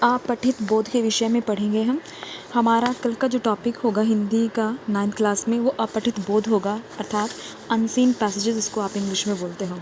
अपठित बोध के विषय में पढ़ेंगे हम। हमारा कल का जो टॉपिक होगा हिंदी का 9th क्लास में वो अपठित बोध होगा, अर्थात अनसीन पैसेजेस जिसको आप इंग्लिश में बोलते हो।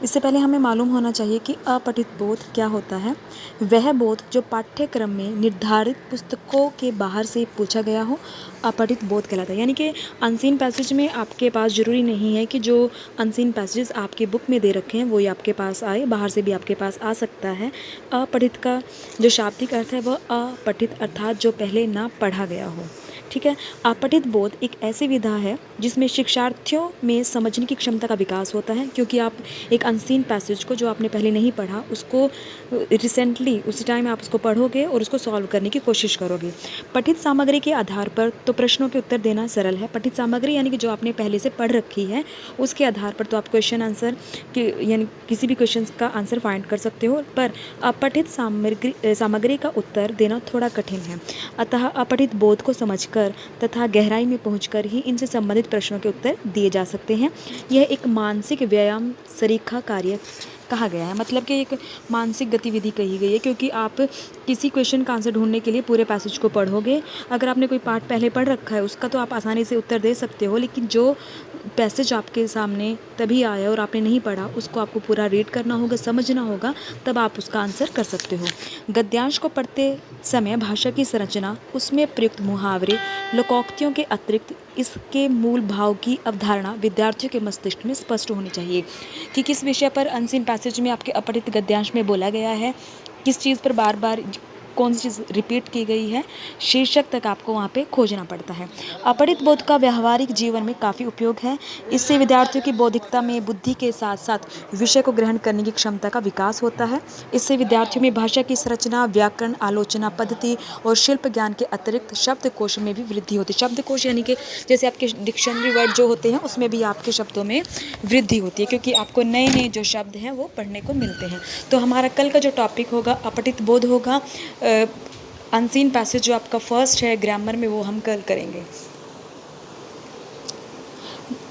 इससे पहले हमें मालूम होना चाहिए कि अपठित बोध क्या होता है। वह बोध जो पाठ्यक्रम में निर्धारित पुस्तकों के बाहर से पूछा गया हो, अपठित बोध कहलाता है। यानी कि अनसीन पैसेज में आपके पास ज़रूरी नहीं है कि जो अनसीन पैसेजेस आपकी बुक में दे रखे हैं वो ही आपके पास आए, बाहर से भी आपके पास आ सकता है। अपठित का जो शाब्दिक अर्थ है वह अपठित अर्थात जो पहले ना पढ़ा गया हो। ठीक है। अपठित बोध एक ऐसी विधा है जिसमें शिक्षार्थियों में समझने की क्षमता का विकास होता है, क्योंकि आप एक अनसीन पैसेज को जो आपने पहले नहीं पढ़ा उसको रिसेंटली उसी टाइम आप उसको पढ़ोगे और उसको सॉल्व करने की कोशिश करोगे। पठित सामग्री के आधार पर तो प्रश्नों के उत्तर देना सरल है। पठित सामग्री यानी कि जो आपने पहले से पढ़ रखी है उसके आधार पर तो आप क्वेश्चन आंसर के यानी किसी भी क्वेश्चन का आंसर फाइंड कर सकते हो, पर अपठित सामग्री का उत्तर देना थोड़ा कठिन है। अतः अपठित बोध को समझकर तथा गहराई में पहुंचकर ही इनसे संबंधित प्रश्नों के उत्तर दिए जा सकते हैं। यह एक मानसिक व्यायाम सरीखा कार्य कहा गया है, मतलब कि एक मानसिक गतिविधि कही गई है, क्योंकि आप किसी क्वेश्चन का आंसर ढूंढने के लिए पूरे पैसेज को पढ़ोगे। अगर आपने कोई पार्ट पहले पढ़ रखा है उसका तो आप आसानी से उत्तर दे सकते हो, लेकिन जो पैसेज आपके सामने तभी आया और आपने नहीं पढ़ा उसको आपको पूरा रीड करना होगा, समझना होगा, तब आप उसका आंसर कर सकते हो। गद्यांश को पढ़ते समय भाषा की संरचना, उसमें प्रयुक्त मुहावरे, लोकोक्तियों के अतिरिक्त इसके मूल भाव की अवधारणा विद्यार्थियों के मस्तिष्क में स्पष्ट होनी चाहिए कि किस विषय पर अनसीन पैसेज में आपके अपठित गद्यांश में बोला गया है, किस चीज़ पर बार बार कौन सी चीज़ रिपीट की गई है, शीर्षक तक आपको वहाँ पे खोजना पड़ता है। अपठित बोध का व्यावहारिक जीवन में काफ़ी उपयोग है। इससे विद्यार्थियों की बौद्धिकता में बुद्धि के साथ साथ विषय को ग्रहण करने की क्षमता का विकास होता है। इससे विद्यार्थियों में भाषा की संरचना, व्याकरण, आलोचना पद्धति और शिल्प ज्ञान के अतिरिक्त शब्दकोश में भी वृद्धि होती है। शब्दकोश यानी कि जैसे आपके डिक्शनरी वर्ड जो होते हैं उसमें भी आपके शब्दों में वृद्धि होती है, क्योंकि आपको नए नए जो शब्द हैं वो पढ़ने को मिलते हैं। तो हमारा कल का जो टॉपिक होगा अपठित बोध होगा। अनसीन पैसेज जो आपका फर्स्ट है ग्रामर में वो हम कल करेंगे।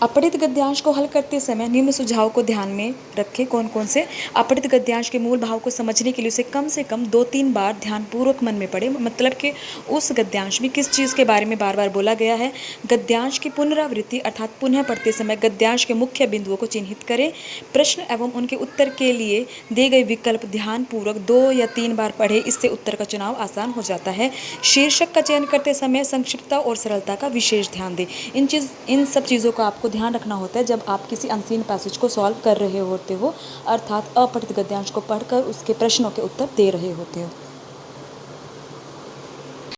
अपठित गद्यांश को हल करते समय निम्न सुझाव को ध्यान में रखें। कौन कौन से? अपठित गद्यांश के मूल भाव को समझने के लिए उसे कम से कम 2-3 बार ध्यानपूर्वक मन में पढ़े, मतलब कि उस गद्यांश में किस चीज़ के बारे में बार बार बोला गया है। गद्यांश की पुनरावृत्ति अर्थात पुनः पढ़ते समय गद्यांश के मुख्य बिंदुओं को चिन्हित करें। प्रश्न एवं उनके उत्तर के लिए दिए गए विकल्प ध्यानपूर्वक 2 या 3 बार पढ़े, इससे उत्तर का चुनाव आसान हो जाता है। शीर्षक का चयन करते समय संक्षिप्तता और सरलता का विशेष ध्यान दें। इन सब चीज़ों का आपको ध्यान रखना होता है जब आप किसी अनसीन पैसेज को सॉल्व कर रहे होते हो, अर्थात अपठित गद्यांश को पढ़कर उसके प्रश्नों के उत्तर दे रहे होते हो।